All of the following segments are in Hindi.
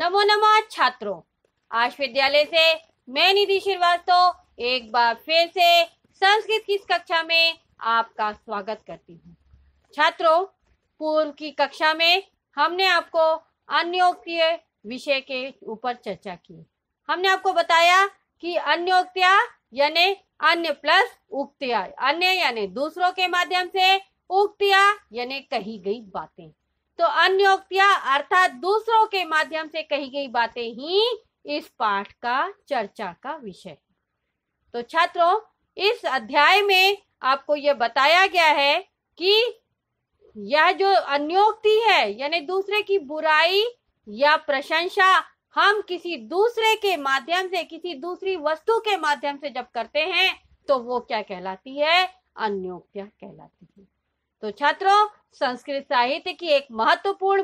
नमो नमः छात्रों, आज विद्यालय से मैं निधि श्रीवास्तव एक बार फिर से संस्कृत की इस कक्षा में आपका स्वागत करती हूँ। छात्रों, पूर्व की कक्षा में हमने आपको अन्योक्तीय विषय के ऊपर चर्चा की। हमने आपको बताया कि अन्योक्तियां यानी अन्य प्लस उक्तियां, अन्य यानी दूसरों के माध्यम से, उक्तियां यानी कही गई बातें। तो अन्योक्तियां अर्थात दूसरों के माध्यम से कही गई बातें ही इस पाठ का चर्चा का विषय है। तो छात्रों, इस अध्याय में आपको यह बताया गया है कि यह जो अन्योक्ति है यानी दूसरे की बुराई या प्रशंसा हम किसी दूसरे के माध्यम से, किसी दूसरी वस्तु के माध्यम से जब करते हैं तो वो क्या कहलाती है? अन्योक्तियां कहलाती है। तो छात्रों, संस्कृत साहित्य की एक महत्वपूर्ण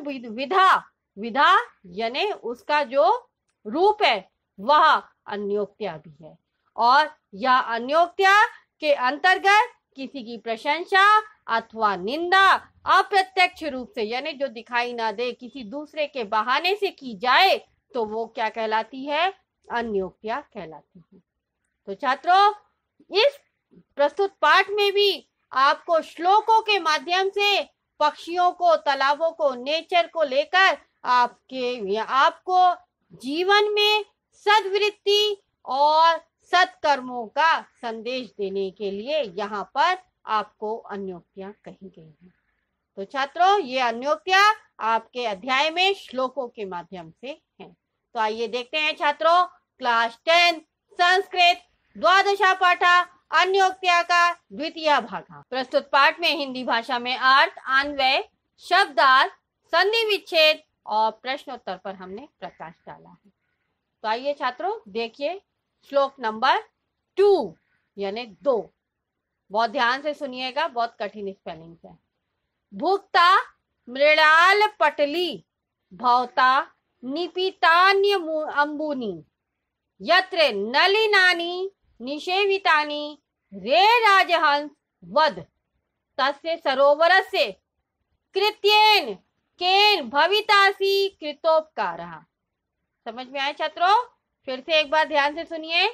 विधा यानी उसका जो रूप है वह अन्योक्तियां भी है। और यह अन्योक्तियां के अंतर्गत किसी की प्रशंसा अथवा निंदा अप्रत्यक्ष रूप से यानी जो दिखाई ना दे, किसी दूसरे के बहाने से की जाए तो वो क्या कहलाती है? अन्योक्तियां कहलाती है। तो छात्रों, इस प्रस्तुत पाठ में भी आपको श्लोकों के माध्यम से पक्षियों को, तालाबों को, नेचर को लेकर आपको जीवन में सद्वृत्ति और सत्कर्मों का संदेश देने के लिए यहाँ पर आपको अन्योक्तियां कही गई हैं। तो छात्रों, ये अन्योक्तियां आपके अध्याय में श्लोकों के माध्यम से हैं। तो आइए देखते हैं छात्रों, क्लास 10 संस्कृत द्वादशा पाठा अन्योक्तिया का द्वितीय भाग। प्रस्तुत पाठ में हिंदी भाषा में अर्थ, अन्वय, शब्दार्थ, संधि विच्छेद और प्रश्नोत्तर पर हमने प्रकाश डाला है। तो आइए छात्रों देखिए श्लोक नंबर 2 यानी 2। बहुत ध्यान से सुनिएगा, बहुत कठिन स्पेलिंग है। भुक्ता मृणाल पटली भवता निपीतान्य अंबुनी यत्र नलिनानि निषेवितानि रे राजहंस वद तस्य सरोवरस्य कृत्येन केन भवितासी कृतोपकारः। समझ में आया छात्रों? फिर से एक बार ध्यान से सुनिए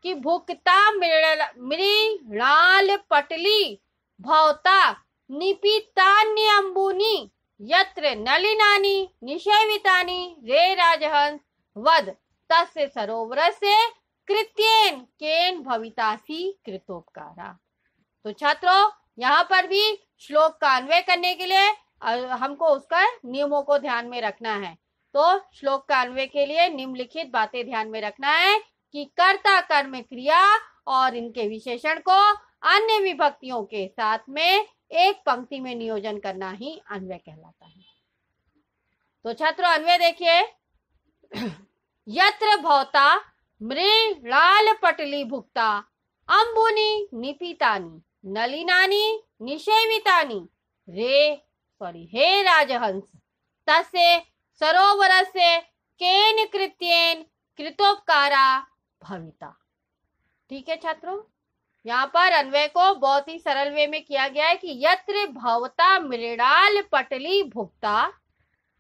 कि भुक्ता मृणाल पटली भवता निपीतान्य अंबुनी यत्र नलिनानि निषेवितानि रे राजहंस वद तस्य सरोवरस्य कृत्येन केन भवितासी कृतोपकारा। तो छात्रों, यहाँ पर भी श्लोक का अन्वय करने के लिए हमको उसका नियमों को ध्यान में रखना है। तो श्लोक का अन्वय के लिए निम्नलिखित बातें ध्यान में रखना है कि कर्ता, कर्म, क्रिया और इनके विशेषण को अन्य विभक्तियों के साथ में एक पंक्ति में नियोजन करना ही अन्वय कहलाता है। तो छात्रों, अन्वय देखिए। यत्र भवता मृणाल पटली भुक्ता अंबुनी निपीतानि नलिनानि निषेवितानि हे राजहंस तस्य सरोवरस्य केन कृत्येन कृतोपकारा भविता। ठीक है छात्रों, यहाँ पर अन्वय को बहुत ही सरल वे में किया गया है कि यत्र भवता मृणाल पटली भुक्ता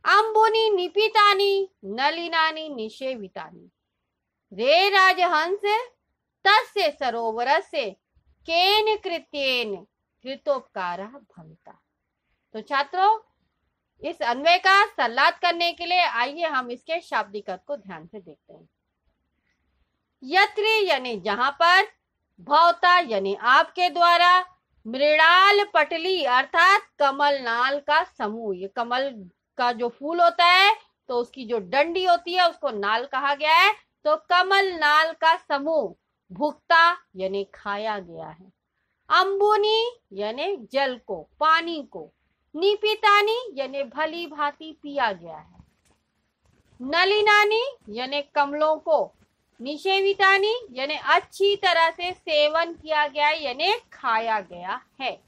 अंबुनी निपीतानि नलिनानि निषेवितानि रे राजहंस तस्य सरोवरस्य केन कृत्येन कृतोपकारः भविता। तो छात्रों, इस अन्वय का सल्लाद करने के लिए आइए हम इसके शाब्दिक अर्थ को ध्यान से देखते हैं। यत्र यानी जहां पर, भवता यानी आपके द्वारा, मृणाल पटली अर्थात कमल नाल का समूह। ये कमल का जो फूल होता है तो उसकी जो डंडी होती है उसको नाल कहा गया है। तो कमल नाल का समूह भुक्ता यानी खाया गया है, अंबुनी यानी जल को, पानी को, निपीतानी यानी भली भांति पिया गया है, नलिनानी यानी कमलों को, निषेवितानी यानी अच्छी तरह से सेवन किया गया यानी खाया गया है।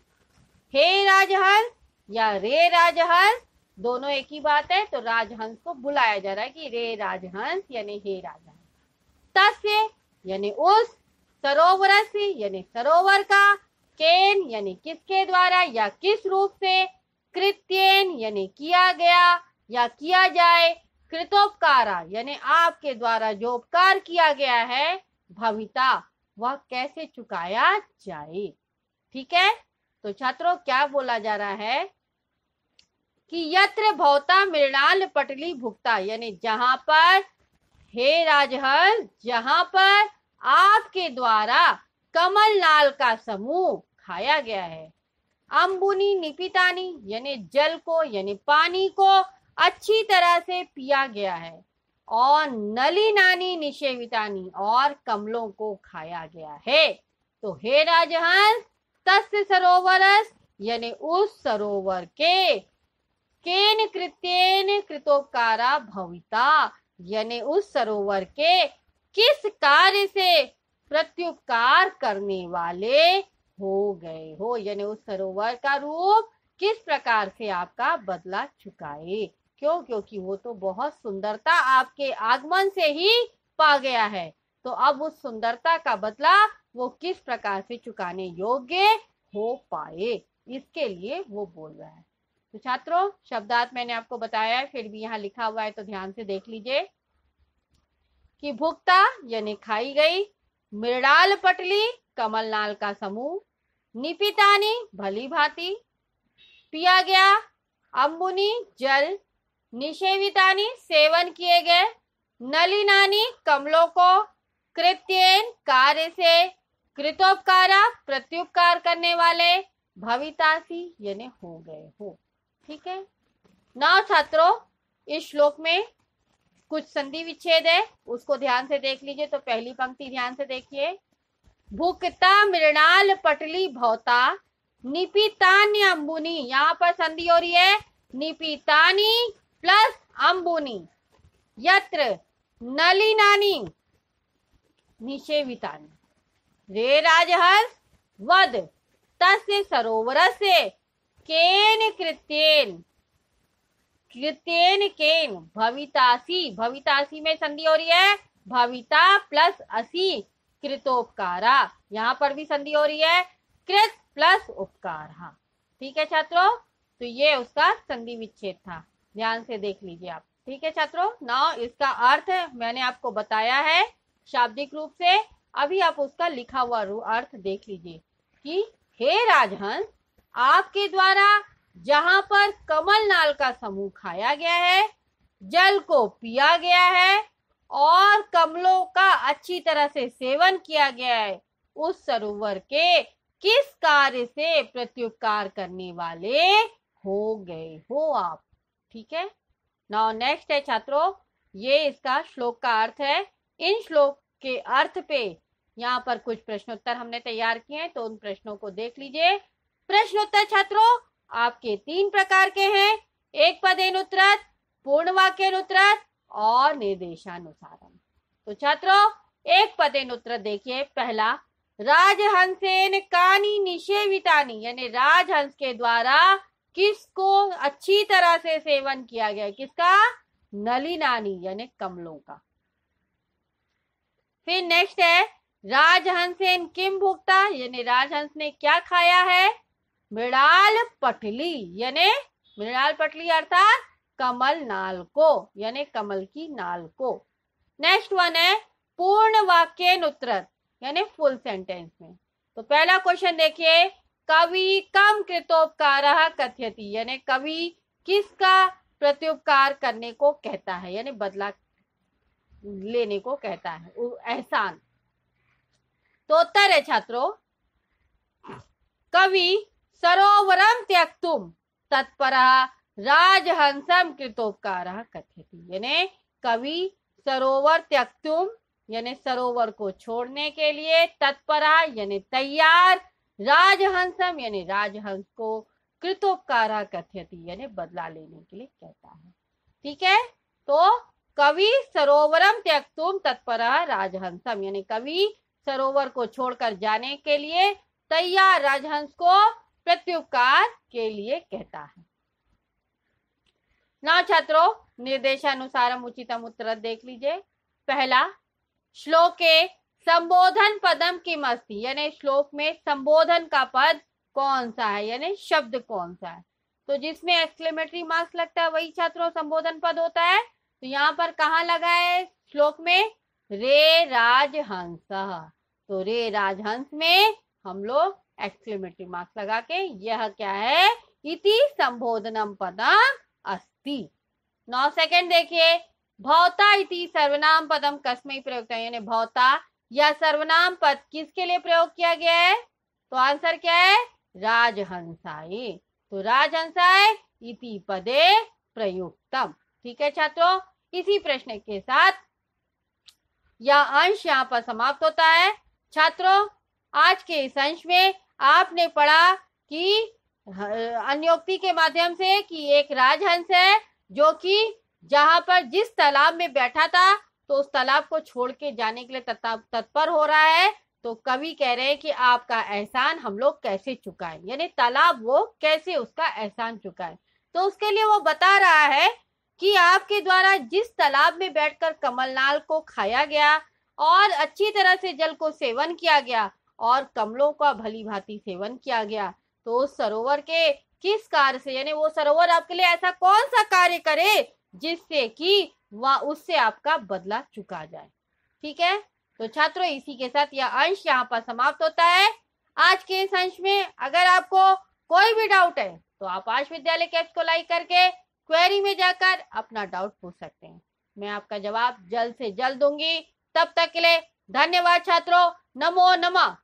हे राजहंस या रे राजहंस दोनों एक ही बात है। तो राजहंस को बुलाया जा रहा है कि रे राजहंस यानी हे राजहंस। तस्य यानी उस, सरोवरस्य यानी सरोवर का, केन यानी किसके द्वारा या किस रूप से, कृत्येन यानी किया गया या किया जाए, कृतोपकारा यानी आपके द्वारा जो उपकार किया गया है, भविता वह कैसे चुकाया जाए। ठीक है, तो छात्रों क्या बोला जा रहा है कि यत्र भवता मृणाल पटली भुक्ता, यानी जहां पर, हे राजहंस, जहां पर आपके द्वारा कमल नाल का समूह खाया गया है, अम्बुनी निपितानी यानी जल को यानी पानी को अच्छी तरह से पिया गया है, और नलिनानी निषेवितानी और कमलों को खाया गया है। तो हे राजहंस, तस्य सरोवरस यानी उस सरोवर के, केन कृत्येन कृतोपकारा भविता यानी उस सरोवर के किस कार्य से प्रत्युपकार करने वाले हो गए हो, यानी उस सरोवर का रूप किस प्रकार से आपका बदला चुकाए। क्यों? क्योंकि वो तो बहुत सुंदरता आपके आगमन से ही पा गया है, तो अब उस सुंदरता का बदला वो किस प्रकार से चुकाने योग्य हो पाए, इसके लिए वो बोल रहा है। तो छात्रों शब्दार्थ मैंने आपको बताया है, फिर भी यहाँ लिखा हुआ है तो ध्यान से देख लीजिए कि भुक्ता यानी खाई गई, मृणाल पटली कमल नाल का समूह, निपितानी भली भांति पिया गया, अम्बुनी जल, निषेवितानी सेवन किए गए, नलिनानी कमलों को, कृत्येन कार्य से, कृतोपकारा प्रत्युपकार करने वाले, भवितासी यानी हो गए हो। ठीक है ना छात्रों, इस श्लोक में कुछ संधि विच्छेद है, उसको ध्यान से देख लीजिए। तो पहली पंक्ति ध्यान से देखिए, भुक्ता मृणाल पटली भवता निपितान्य अम्बुनी, यहाँ पर संधि हो रही है निपितानी प्लस अम्बुनी, यत्र नलिनानी निषेवितानी, रे राजहंस वद तस्य सरोवरस्य केन कृत्येन, कृत्येन केन भवितासी, भवितासी में संधि हो रही है भविता प्लस असी कृतोपकारा, यहाँ पर भी संधि हो रही है कृत प्लस उपकार। ठीक है छात्रों, तो ये उसका संधि विच्छेद था, ध्यान से देख लीजिए आप। ठीक है छात्रों, ना इसका अर्थ मैंने आपको बताया है शाब्दिक रूप से, अभी आप उसका लिखा हुआ अर्थ देख लीजिए कि हे राजहंस, आपके द्वारा जहां पर कमल नाल का समूह खाया गया है, जल को पिया गया है और कमलों का अच्छी तरह से सेवन किया गया है, उस सरोवर के किस कार्य से प्रत्युपकार करने वाले हो गए हो आप। ठीक है, नाउ नेक्स्ट है छात्रों, ये इसका श्लोक का अर्थ है। इन श्लोक के अर्थ पे यहाँ पर कुछ प्रश्नोत्तर हमने तैयार किए हैं, तो उन प्रश्नों को देख लीजिए। प्रश्नोत्तर छात्रों आपके 3 प्रकार के हैं, एक पदेनुत्तरत, पूर्ण वाक्यानुत्तरत और निर्देशानुसारम। तो छात्रों एक पदेनुत्तरत देखिए, पहला, राजहंसेन कानी निषेवितानी, यानी राजहंस के द्वारा किसको अच्छी तरह से सेवन किया गया, किसका, नलिनानी यानी कमलों का। फिर नेक्स्ट है, राजहंसेन किम भुक्ता, यानी राजहंस ने क्या खाया है, मृणाल पटली, यानी मृणाल पटली अर्थात कमल नाल को, यानी कमल की नाल को। नेक्स्ट वन है पूर्ण वाक्यानुत्तरत, यानी फुल सेंटेंस में। तो पहला क्वेश्चन देखिए, कवि कम कृतोपकारः कथयति, यानी कवि किसका प्रत्युपकार करने को कहता है, यानी बदला लेने को कहता है, एहसान। तो उत्तर है छात्रों, कवि सरोवरम त्यक्तुम तत्परः राजहंसम कृतोपकारः कथयति, यानी कवि सरोवर त्यक्तुम यानी सरोवर को छोड़ने के लिए, तत्परा यानी तैयार, राजहंसम यानी राजहंस को, कृतोपकारः कथयति यानी बदला लेने के लिए कहता है। ठीक है, तो कवि सरोवरम त्यक्तुम तत्परः राजहंसम, यानी कवि सरोवर को छोड़कर जाने के लिए तैयार राजहंस को प्रत्युपकार के लिए कहता है। ना छात्रों निर्देशानुसारम उचितम उत्तर देख लीजिए। पहला, श्लोके संबोधन पदम किम अस्ति, यानी श्लोक में संबोधन का पद कौन सा है, यानी शब्द कौन सा है। तो जिसमें एक्सक्लेमेटरी मार्क्स लगता है वही छात्रों संबोधन पद होता है। तो यहाँ पर कहाँ लगा है श्लोक में? रे राजहंसः। तो रे राजहंस में हम लोग एक्सक्लेमेटरी मार्क्स लगा के यह क्या है? इति संबोधनम पदम अस्ति। 9 सेकंड देखिए, भौता इति सर्वनाम पदम कस्मै प्रयुक्त, यानी भौता या सर्वनाम पद किसके लिए प्रयोग किया गया है? तो आंसर क्या है? राजहंसाय। तो राजहंसाय इति पदे प्रयुक्तम। ठीक है छात्रों, इसी प्रश्न के साथ यह अंश यहाँ पर समाप्त होता है। छात्रों, आज के इस अंश में आपने पढ़ा कि अन्योक्ति के माध्यम से कि एक राजहंस है जो कि जहां पर जिस तालाब में बैठा था तो उस तालाब को छोड़ के जाने के लिए तत्पर हो रहा है। तो कवि कह रहे हैं कि आपका एहसान हम लोग कैसे चुकाएं, यानी तालाब वो कैसे उसका एहसान चुकाए। तो उसके लिए वो बता रहा है कि आपके द्वारा जिस तालाब में बैठकर कमलनाल को खाया गया और अच्छी तरह से जल को सेवन किया गया और कमलों का भली भांति सेवन किया गया, तो उस सरोवर के किस कार्य से, यानी वो सरोवर आपके लिए ऐसा कौन सा कार्य करे जिससे कि वह उससे आपका बदला चुका जाए। ठीक है, तो छात्रों इसी के साथ यह अंश यहाँ पर समाप्त होता है। आज के इस अंश में अगर आपको कोई भी डाउट है तो आप आश विद्यालय के ऐप्स को लाइक करके क्वेरी में जाकर अपना डाउट पूछ सकते हैं। मैं आपका जवाब जल्द से जल्द दूंगी। तब तक के लिए धन्यवाद छात्रों। नमो नमः।